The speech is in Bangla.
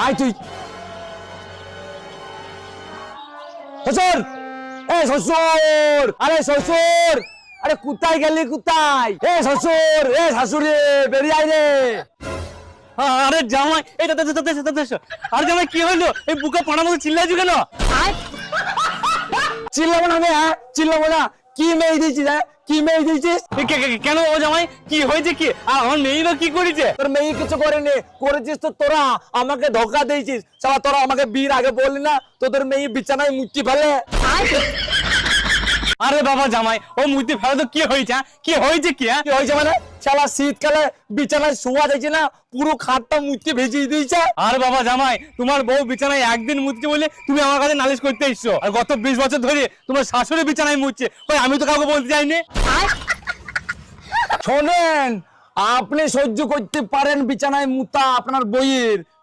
আয় তুই শ্বশুর, এ শ্বশুর, আরে শ্বশুর, আরে কোথায় গেলি কোথায়? এ শ্বশুর, এ শাশুড়ি, বেরিয়ে আয় রে। আরে জামাই এটা আরে জামাই কি হলো? এই বুকা পাড়ার মতো চিল্লাইছো কেন? চিল্লাবো না আমি, হ্যাঁ চিল্লাবো না। কি মেয়ে দিয়েছিস, হ্যাঁ কি মেয়ে দিয়েছিস? কেন ও জামাই কি হয়েছে কি? আর আমার মেয়েরা কি করেছে? তোর মেয়ে কিছু করেনি, করেছিস তো তোরা। আমাকে ধোকা দিয়েছিস শালা, তোরা আমাকে বিয়ের আগে বললি না তোদের মেয়ে বিছানায় মুক্তি ফেলে। আরে বাবা জামাই ও মূর্তি ফেলা তো কি হয়েছে? কি হয়েছে কি? কি হয়েছে মানে? শালা শীতকালে বিছানায় শোয়া যাচ্ছে না, পুরো খাটটা মুক্তি ভেজিয়ে দিয়েছে। আরে বাবা জামাই তোমার বউ বিছানায় একদিন মুতছে বলে তুমি আমার কাছে নালিশ করতে এসছো, আর গত 20 বছর ধরে তোমার শাশুড়ি বিছানায় মুতছে। কই আমি তো কাউকে বলতে যাইনি। শোনেন, আপনি সহ্য করতে পারেন বিছানায় মুতা আপনার বইয়ের,